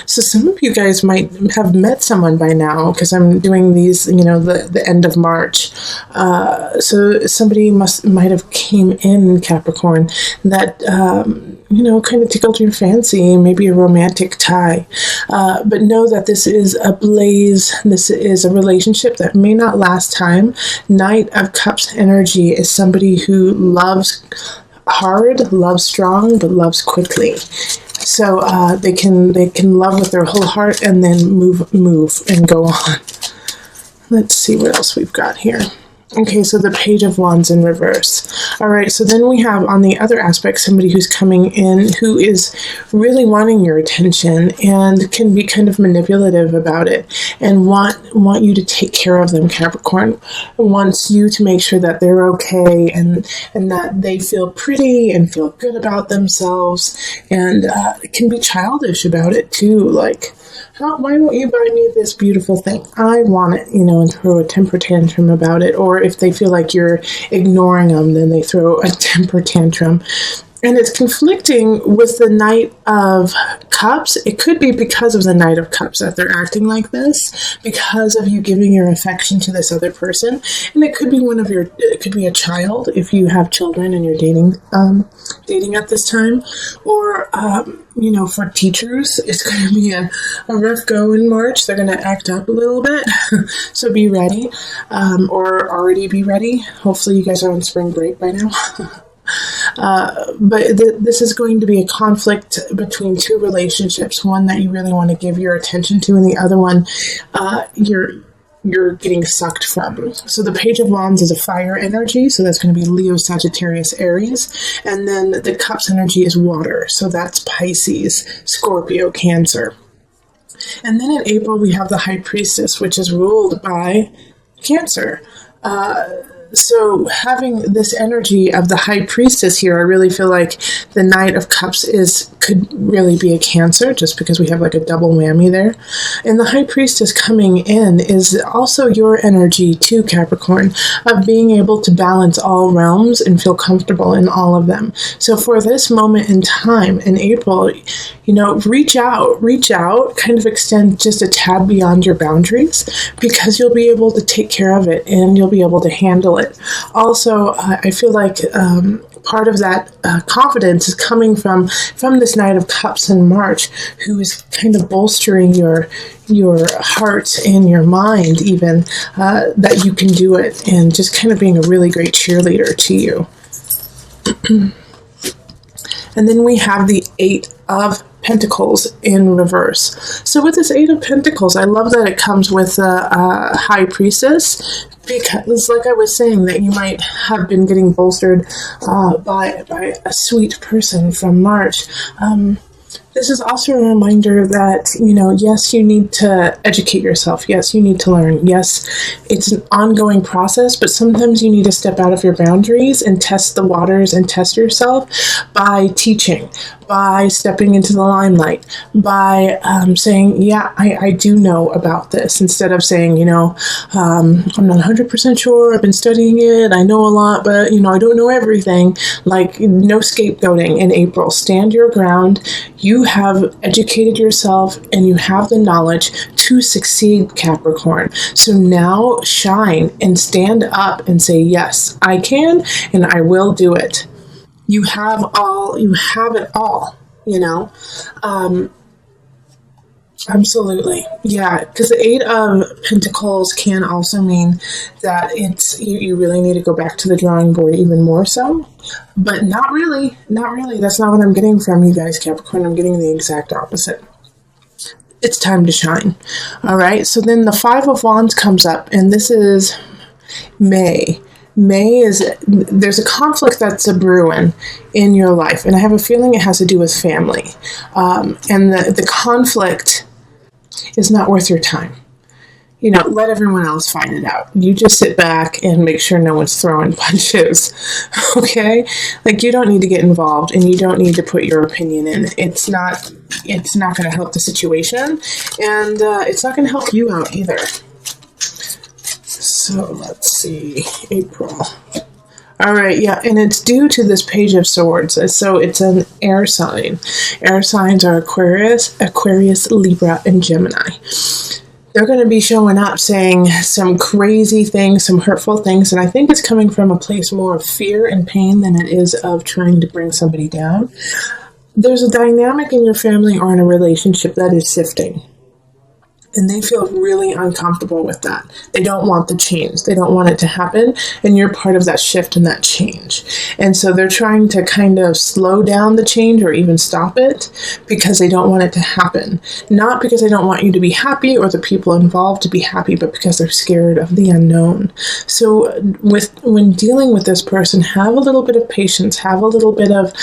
So some of you guys might have met someone by now, because I'm doing these, the end of March. So somebody might have came in, Capricorn, that, kind of tickled your fancy, maybe a romantic tie. But know that this is a blaze. This is a relationship that may not last time. Knight of Cups energy is somebody who loves hard, loves strong, but loves quickly. So they can love with their whole heart and then move and go on. Let's see what else we've got here. Okay, so the Page of Wands in reverse. All right, so then we have on the other aspect somebody who's coming in who is really wanting your attention and can be kind of manipulative about it and want you to take care of them, Capricorn. Wants you to make sure that they're okay and that they feel pretty and feel good about themselves, and can be childish about it too, like, why won't you buy me this beautiful thing? I want it, and throw a temper tantrum about it. Or if they feel like you're ignoring them, then they throw a temper tantrum. And it's conflicting with the Knight of Cups. It could be because of the Knight of Cups that they're acting like this, because of you giving your affection to this other person. And it could be it could be a child if you have children and you're dating at this time. Or, for teachers, it's going to be a rough go in March. They're going to act up a little bit. So be ready, or already be ready. Hopefully you guys are on spring break by now. But this is going to be a conflict between two relationships, one that you really want to give your attention to, and the other one you're getting sucked from. So the Page of Wands is a fire energy, so that's going to be Leo, Sagittarius, Aries, and then the Cups energy is water, so that's Pisces, Scorpio, Cancer. And then in April we have the High Priestess, which is ruled by Cancer. So having this energy of the High Priestess here, I really feel like the Knight of Cups could really be a Cancer, just because we have like a double whammy there. And the High Priestess coming in is also your energy too, Capricorn, of being able to balance all realms and feel comfortable in all of them. So for this moment in time in April, reach out, kind of extend just a tad beyond your boundaries, because you'll be able to take care of it and you'll be able to handle it. Also, I feel like part of that confidence is coming from this Knight of Cups in March, who is kind of bolstering your heart and your mind, even that you can do it, and just kind of being a really great cheerleader to you. And then we have the Eight of Pentacles in reverse. So with this Eight of Pentacles, I love that it comes with a High Priestess, because like I was saying, that you might have been getting bolstered by a sweet person from March. This is also a reminder that, yes, you need to educate yourself. Yes, you need to learn. Yes, it's an ongoing process, but sometimes you need to step out of your boundaries and test the waters and test yourself by teaching, by stepping into the limelight, by saying, yeah, I do know about this, instead of saying, I'm not 100% sure, I've been studying it, I know a lot, but, I don't know everything. Like, no scapegoating in April. Stand your ground. You have educated yourself and you have the knowledge to succeed, Capricorn. So now shine and stand up and say, yes, I can and I will do it. You have it all, absolutely. Yeah, because the Eight of Pentacles can also mean that you really need to go back to the drawing board even more so. But not really. That's not what I'm getting from you guys, Capricorn. I'm getting the exact opposite. It's time to shine. All right, so then the Five of Wands comes up, and this is May. There's a conflict that's a brewing in your life, and I have a feeling it has to do with family. And the conflict is not worth your time. Let everyone else find it out. You just sit back and make sure no one's throwing punches, okay? Like, you don't need to get involved, and you don't need to put your opinion in. It's not going to help the situation, and it's not going to help you out either. So let's see, April. All right, yeah, and it's due to this Page of Swords. So it's an air sign. Air signs are Aquarius, Libra, and Gemini. They're going to be showing up saying some crazy things, some hurtful things, and I think it's coming from a place more of fear and pain than it is of trying to bring somebody down. There's a dynamic in your family or in a relationship that is shifting. And they feel really uncomfortable with that. They don't want the change. They don't want it to happen. And you're part of that shift and that change. And so they're trying to kind of slow down the change or even stop it because they don't want it to happen. Not because they don't want you to be happy or the people involved to be happy, but because they're scared of the unknown. So when dealing with this person, have a little bit of patience, have a little bit of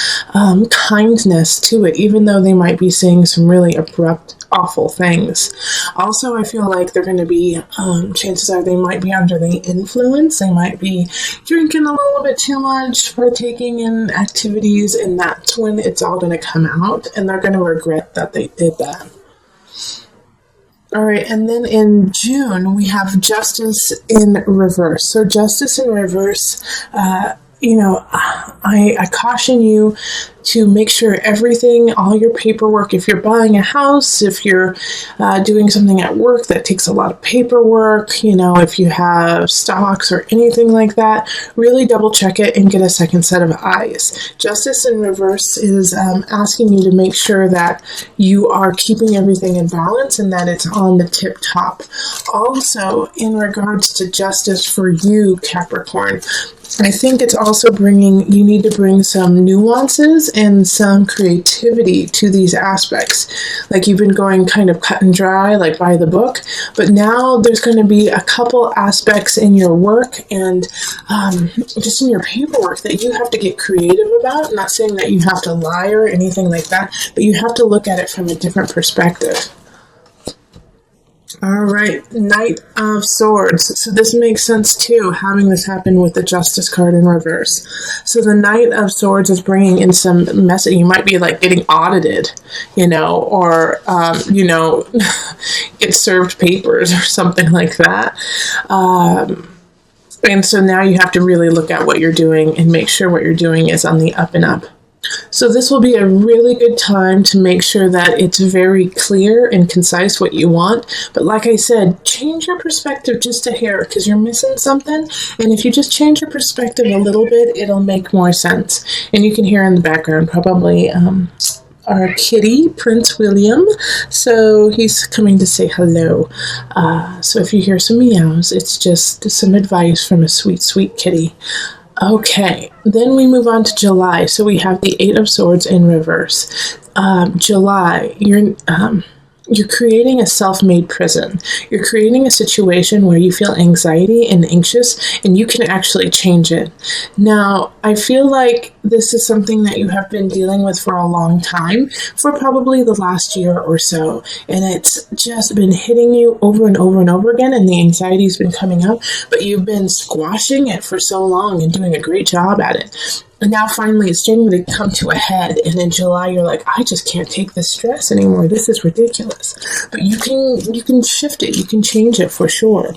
kindness to it, even though they might be saying some really abrupt, awful things. Also, I feel like they're going to be, chances are they might be under the influence. They might be drinking a little bit too much, partaking in activities, and that's when it's all going to come out, and they're going to regret that they did that. All right, and then in June, we have Justice in reverse. So Justice in reverse, I caution you to make sure everything, all your paperwork, if you're buying a house, if you're doing something at work that takes a lot of paperwork, if you have stocks or anything like that, really double check it and get a second set of eyes. Justice in reverse is asking you to make sure that you are keeping everything in balance and that it's on the tip top. Also, in regards to justice for you, Capricorn, I think it's also you need to bring some nuances and some creativity to these aspects. Like you've been going kind of cut and dry, like by the book, but now there's going to be a couple aspects in your work and just in your paperwork that you have to get creative about. I'm not saying that you have to lie or anything like that, but you have to look at it from a different perspective. All right, Knight of Swords. So this makes sense too, having this happen with the Justice card in reverse. So the Knight of Swords is bringing in some mess. You might be like getting audited, or, get served papers or something like that. And so now you have to really look at what you're doing and make sure what you're doing is on the up and up. So this will be a really good time to make sure that it's very clear and concise what you want. But like I said, change your perspective just a hair because you're missing something. And if you just change your perspective a little bit, it'll make more sense. And you can hear in the background probably our kitty, Prince William. So he's coming to say hello. So if you hear some meows, it's just some advice from a sweet, sweet kitty. Okay, then we move on to July. So we have the Eight of Swords in reverse. July, you're creating a self-made prison. You're creating a situation where you feel anxiety and anxious, and you can actually change it. Now, I feel like this is something that you have been dealing with for a long time, for probably the last year or so, and it's just been hitting you over and over and over again, and the anxiety's been coming up, but you've been squashing it for so long and doing a great job at it. And now finally it's starting to come to a head. And in July, you're like, I just can't take this stress anymore. This is ridiculous. But you can shift it. You can change it for sure.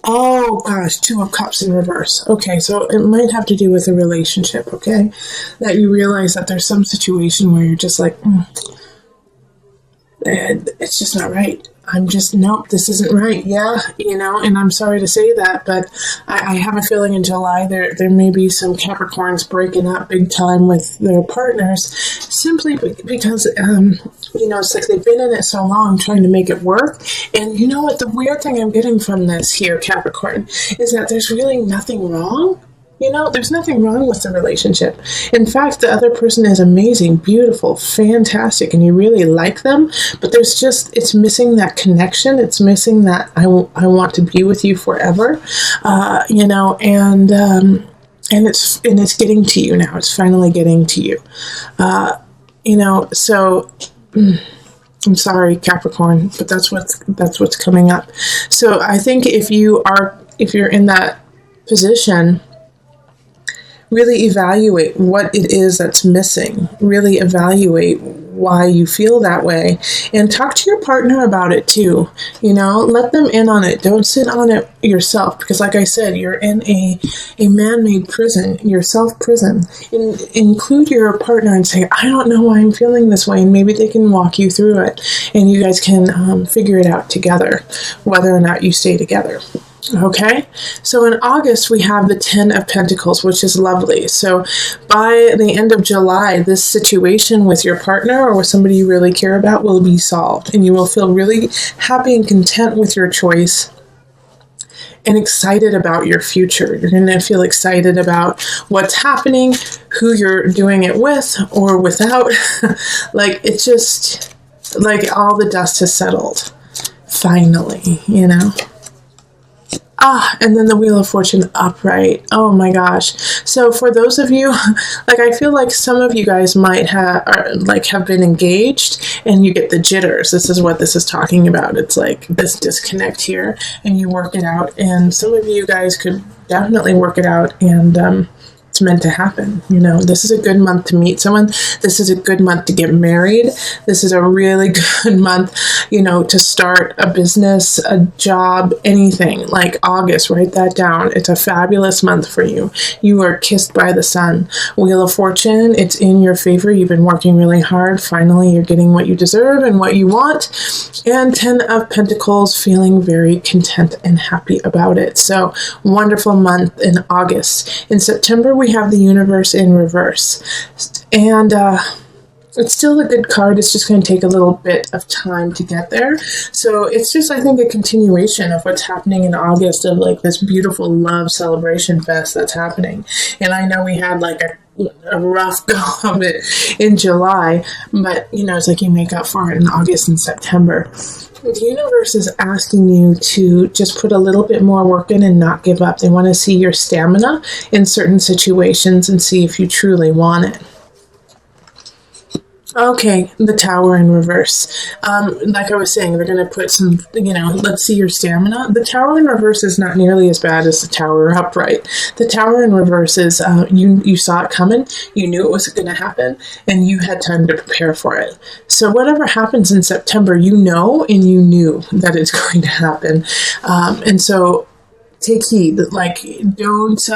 Oh gosh, Two of Cups in reverse. Okay, so it might have to do with a relationship, okay? That you realize that there's some situation where you're just like, it's just not right. Nope, this isn't right. Yeah, and I'm sorry to say that, but I have a feeling in July there may be some Capricorns breaking up big time with their partners simply because, it's like they've been in it so long trying to make it work. And you know what? The weird thing I'm getting from this here, Capricorn, is that there's really nothing wrong. There's nothing wrong with the relationship. In fact, the other person is amazing, beautiful, fantastic, and you really like them, but it's missing that connection. It's missing that I want to be with you forever, and it's getting to you now. It's finally getting to you, so I'm sorry, Capricorn, but that's what's coming up. So I think if you're in that position, really evaluate what it is that's missing. Really evaluate why you feel that way, and talk to your partner about it too. Let them in on it. Don't sit on it yourself, because like I said, you're in a man-made prison, your self-prison. Include your partner and say, I don't know why I'm feeling this way, and maybe they can walk you through it, and you guys can figure it out together, whether or not you stay together. Okay, so in August, we have the 10 of Pentacles, which is lovely. So by the end of July, this situation with your partner or with somebody you really care about will be solved, and you will feel really happy and content with your choice and excited about your future. You're going to feel excited about what's happening, who you're doing it with or without. Like, it's just like all the dust has settled. Finally, and then the Wheel of Fortune upright. Oh my gosh. So for those of you, I feel like some of you guys might have been engaged and you get the jitters. This is what this is talking about. It's like this disconnect here, and you work it out. And some of you guys could definitely work it out, and it's meant to happen. This is a good month to meet someone. This is a good month to get married. This is a really good month, to start a business, a job, anything. Like August, write that down. It's a fabulous month for you. You are kissed by the sun. Wheel of Fortune, it's in your favor. You've been working really hard. Finally, you're getting what you deserve and what you want. And 10 of Pentacles, feeling very content and happy about it. So wonderful month in August. In September, we have the Universe in reverse, and it's still a good card. It's just going to take a little bit of time to get there. So it's just, I think, a continuation of what's happening in August, of this beautiful love celebration fest that's happening. And I know we had a rough go of it in July, but it's like you make up for it in August and September. The universe is asking you to just put a little bit more work in and not give up. They want to see your stamina in certain situations and see if you truly want it. Okay, the Tower in reverse. Like I was saying, they're going to put some, let's see your stamina. The Tower in reverse is not nearly as bad as the Tower upright. The Tower in reverse is, you saw it coming, you knew it was going to happen, and you had time to prepare for it. So whatever happens in September, and you knew that it's going to happen. And so take heed. Don't,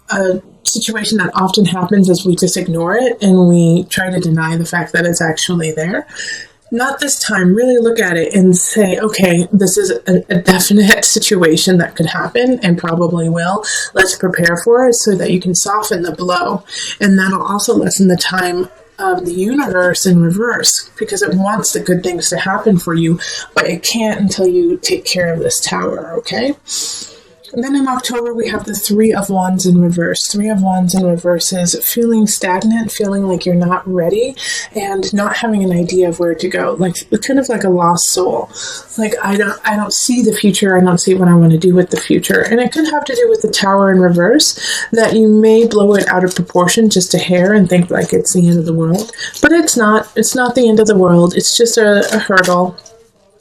a situation that often happens is we just ignore it and we try to deny the fact that it's actually there. Not this time. Really look at it and say, okay, this is a definite situation that could happen and probably will. Let's prepare for it so that you can soften the blow. And that'll also lessen the time of the universe in reverse, because it wants the good things to happen for you, but it can't until you take care of this tower, okay? And then in October, we have the Three of Wands in reverse. Three of Wands in reverse is feeling stagnant, feeling like you're not ready, and not having an idea of where to go. Kind of like a lost soul. I don't see the future. I don't see what I want to do with the future. And it could have to do with the Tower in reverse, that you may blow it out of proportion just a hair and think like it's the end of the world. But it's not. It's not the end of the world. It's just a hurdle.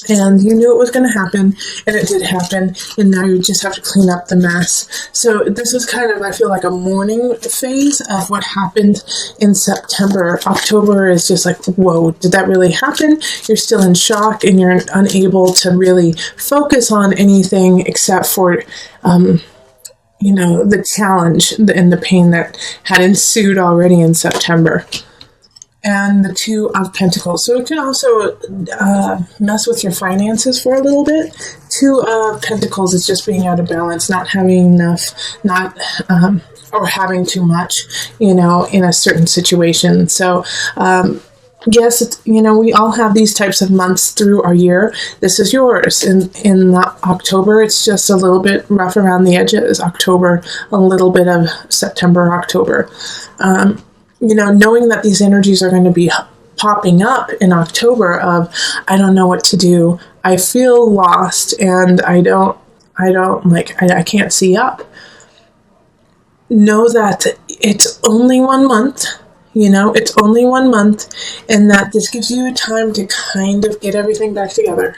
And you knew it was going to happen, and it did happen, and now you just have to clean up the mess. So this is kind of, I feel like, a mourning phase of what happened in September. October is just like, whoa, did that really happen? You're still in shock, and you're unable to really focus on anything except for, the challenge and the pain that had ensued already in September. And the Two of Pentacles. So it can also mess with your finances for a little bit. Two of Pentacles is just being out of balance, not having enough, or having too much, in a certain situation. So, yes, we all have these types of months through our year. This is yours. In October, it's just a little bit rough around the edges. October, a little bit of September, October. Knowing that these energies are going to be popping up in October of, I don't know what to do. I feel lost, and I can't see up. Know that it's only 1 month. It's only 1 month, and that this gives you time to kind of get everything back together.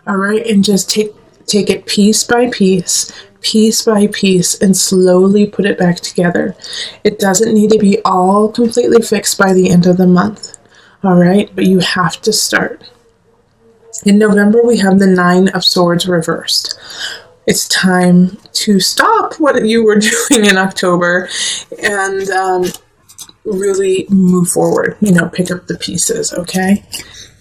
All right. And just take it piece by piece, piece by piece and slowly put it back together. It doesn't need to be all completely fixed by the end of the month. All right, but you have to start. In November, we have the Nine of Swords reversed. It's time to stop what you were doing in October and really move forward, pick up the pieces, okay?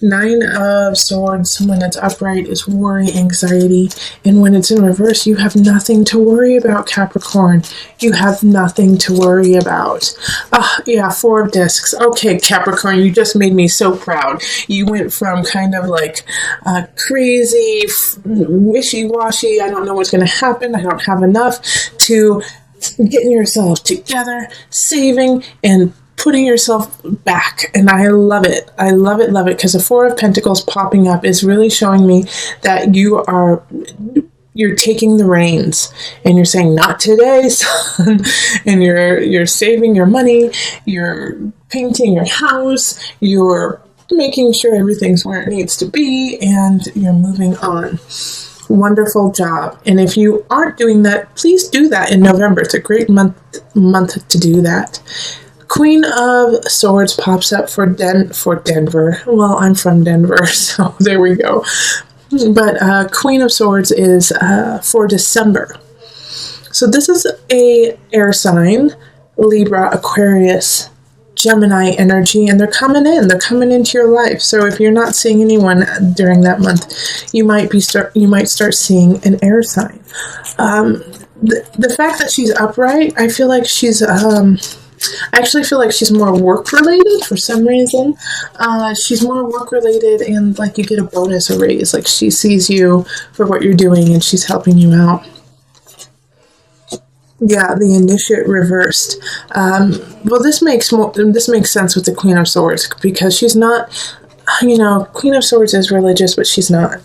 Nine of Swords, when it's upright, is worry, anxiety, and when it's in reverse, you have nothing to worry about, Capricorn. You have nothing to worry about. Four of Discs. Okay, Capricorn, you just made me so proud. You went from kind of like crazy, wishy-washy, I don't know what's going to happen, I don't have enough, to getting yourself together, saving, and putting yourself back. And I love it. I love it, because the Four of Pentacles popping up is really showing me that you're taking the reins and you're saying, not today, son. And you're saving your money, you're painting your house, you're making sure everything's where it needs to be, and you're moving on. Wonderful job. And if you aren't doing that, please do that in November. It's a great month to do that. Queen of Swords pops up for Denver. Well, I'm from Denver, so there we go. But Queen of Swords is for December. So this is a air sign, Libra, Aquarius, Gemini energy, and they're coming into your life. So if you're not seeing anyone during that month, you might start seeing an air sign. The fact that she's upright, I feel like she's I actually feel like she's more work related for some reason. She's more work related, and like you get a bonus, a raise. Like she sees you for what you're doing and she's helping you out. Yeah, the Initiate reversed. Well, this makes sense with the Queen of Swords, because she's not, Queen of Swords is religious, but she's not,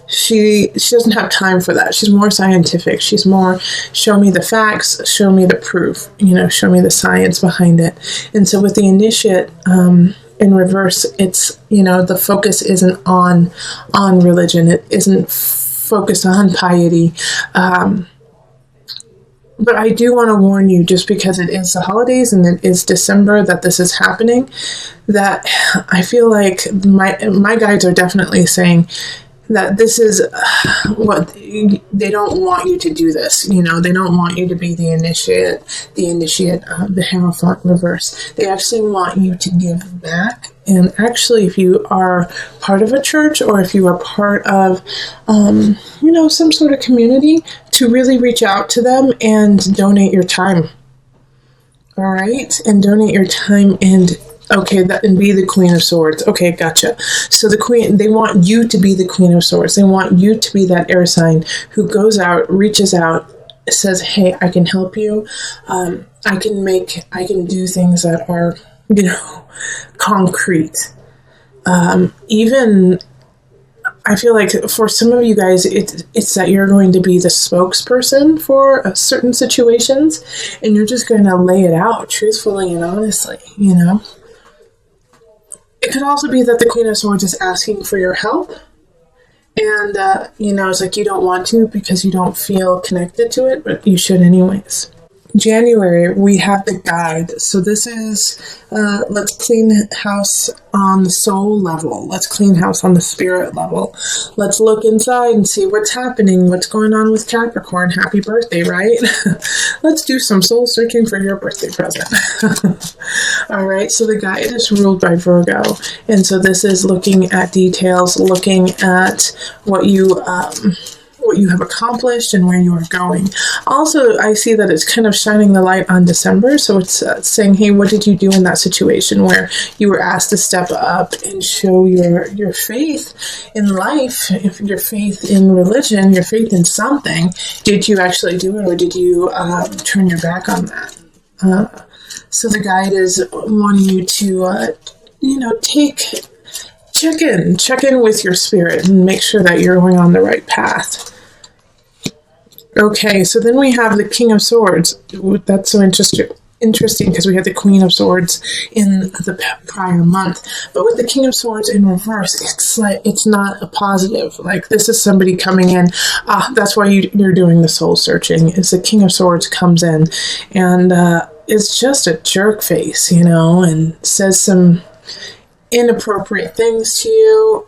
she doesn't have time for that. She's more scientific. She's more, show me the facts, show me the proof, show me the science behind it. And so with the Initiate, in reverse, it's, the focus isn't on religion. It isn't focused on piety. But I do want to warn you, just because it is the holidays and it is December that this is happening, that I feel like my guides are definitely saying that this is what they don't want you to do this. They don't want you to be the initiate, the Hierophant reverse. They actually want you to give back. And actually, if you are part of a church, or if you are part of, some sort of community, to really reach out to them and donate your time. All right? And donate your time and be the Queen of Swords. Okay, gotcha. So they want you to be the Queen of Swords. They want you to be that air sign who goes out, reaches out, says, hey, I can help you. I can do things that are, concrete. Even, I feel like for some of you guys, it's that you're going to be the spokesperson for certain situations, and you're just going to lay it out truthfully and honestly, It could also be that the Queen of Swords is asking for your help, and, it's like you don't want to because you don't feel connected to it, but you should anyways. January, we have the guide. So this is, let's clean house on the soul level. Let's clean house on the spirit level. Let's look inside and see what's happening, what's going on with Capricorn. Happy birthday, right? Let's do some soul searching for your birthday present. All right, so the guide is ruled by Virgo. And so this is looking at details, looking at what you have accomplished and where you are going. Also, I see that it's kind of shining the light on December. So it's saying, hey, what did you do in that situation where you were asked to step up and show your faith in life, if your faith in religion, your faith in something? Did you actually do it, or did you turn your back on that? So the guide is wanting you to, check in with your spirit and make sure that you're going on the right path. Okay, so then we have the King of Swords. That's so interesting because we had the Queen of Swords in the prior month, but with the King of Swords in reverse, it's not a positive. Like, this is somebody coming in. That's why you're doing the soul searching. Is the King of Swords comes in and it's just a jerk face, and says some inappropriate things to you.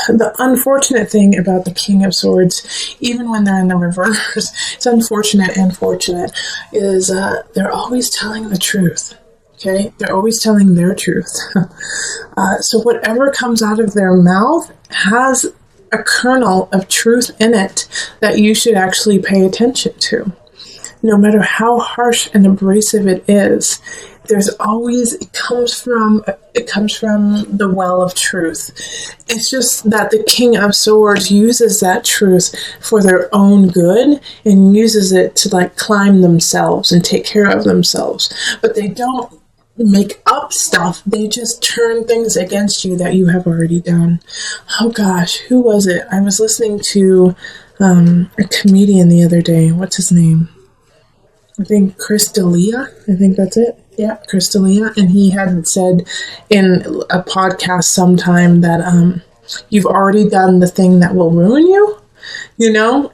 The unfortunate thing about the King of Swords, even when they're in the reverse, it's unfortunate and fortunate, is they're always telling the truth. Okay? They're always telling their truth. So whatever comes out of their mouth has a kernel of truth in it that you should actually pay attention to. No matter how harsh and abrasive it is, there's always, it comes from the well of truth. It's just that the King of Swords uses that truth for their own good and uses it to climb themselves and take care of themselves. But they don't make up stuff. They just turn things against you that you have already done. Oh gosh, who was it? I was listening to a comedian the other day. What's his name? I think Chris D'Elia. I think that's it. Yeah, Chris D'Elia. And he had said in a podcast sometime that you've already done the thing that will ruin you,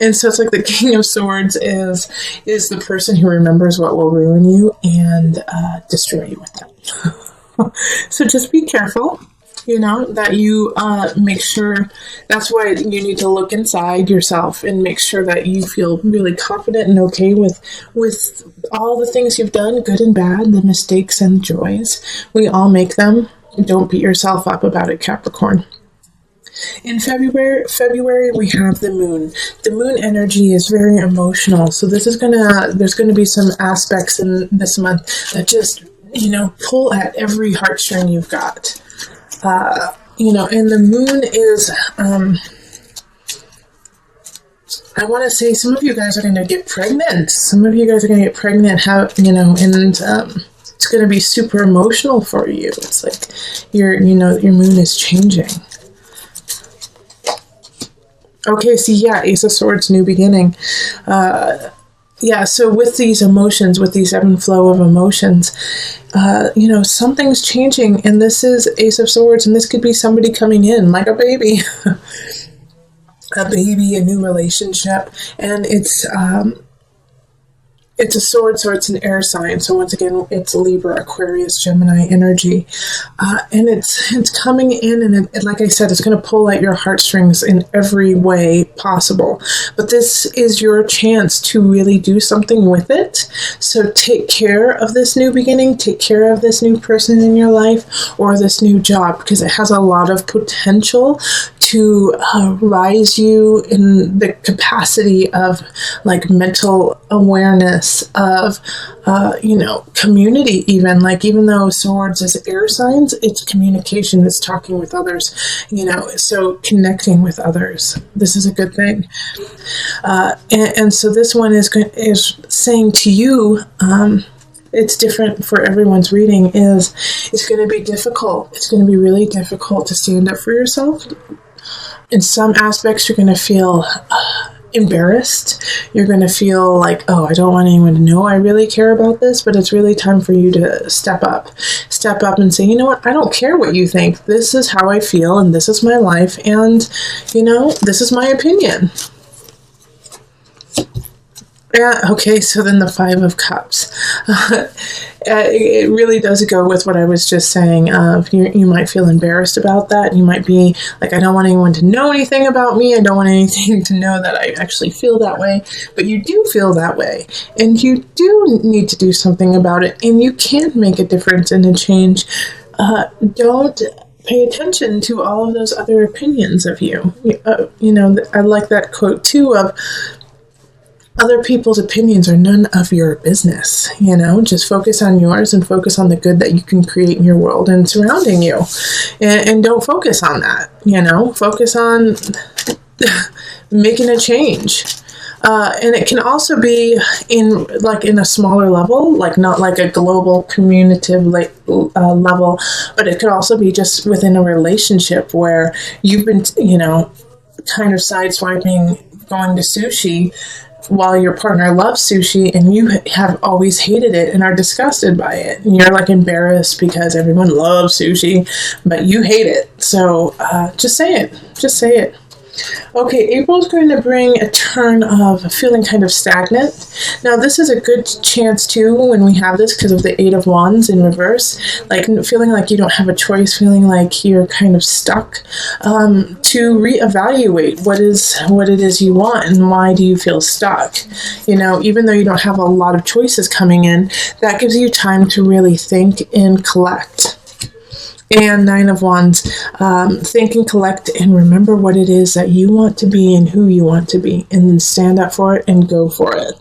And so it's like the King of Swords is the person who remembers what will ruin you and destroy you with that. So just be careful. That you make sure. That's why you need to look inside yourself and make sure that you feel really confident and okay with all the things you've done, good and bad, the mistakes and joys. We all make them. Don't beat yourself up about it, Capricorn. In February, we have the moon. The moon energy is very emotional. So there's gonna be some aspects in this month that just, pull at every heartstring you've got. And the moon is, I want to say some of you guys are going to get pregnant. Some of you guys are going to get pregnant, and it's going to be super emotional for you. It's like your moon is changing. Okay, Ace of Swords, new beginning. So with these emotions, with these ebb and flow of emotions, something's changing, and this is Ace of Swords, and this could be somebody coming in like a baby, a new relationship, and it's a sword, so it's an air sign. So once again, it's Libra, Aquarius, Gemini energy. And it's coming in, and like I said, it's going to pull at your heartstrings in every way possible. But this is your chance to really do something with it. So take care of this new beginning, take care of this new person in your life, or this new job, because it has a lot of potential to rise you in the capacity of mental awareness of community, even though Swords is air signs, it's communication, it's talking with others, so connecting with others. This is a good thing. And so this one is saying to you, it's different for everyone's reading, it's going to be difficult. It's going to be really difficult to stand up for yourself. In some aspects, you're going to feel embarrassed. You're going to feel like, oh, I don't want anyone to know I really care about this, but it's really time for you to step up and say, you know what, I don't care what you think. This is how I feel, and this is my life, and, this is my opinion. Yeah, okay, so then the Five of Cups. It really does go with what I was just saying. You might feel embarrassed about that. You might be like, I don't want anyone to know anything about me. I don't want anything to know that I actually feel that way. But you do feel that way. And you do need to do something about it. And you can make a difference and a change. Don't pay attention to all of those other opinions of you. I like that quote too of, other people's opinions are none of your business, just focus on yours and focus on the good that you can create in your world and surrounding you. And don't focus on that, focus on making a change. And it can also be in a smaller level, not like a global communicative level, but it could also be just within a relationship where you've been, kind of sideswiping going to sushi while your partner loves sushi and you have always hated it and are disgusted by it. And you're like embarrassed because everyone loves sushi, but you hate it. So just say it. Just say it. Okay, April's going to bring a turn of feeling kind of stagnant. Now, this is a good chance, too, when we have this, because of the Eight of Wands in reverse, like feeling like you don't have a choice, feeling like you're kind of stuck, to reevaluate what it is you want and why do you feel stuck. You know, even though you don't have a lot of choices coming in, that gives you time to really think and collect. And Nine of Wands, think and collect and remember what it is that you want to be and who you want to be, and then stand up for it and go for it.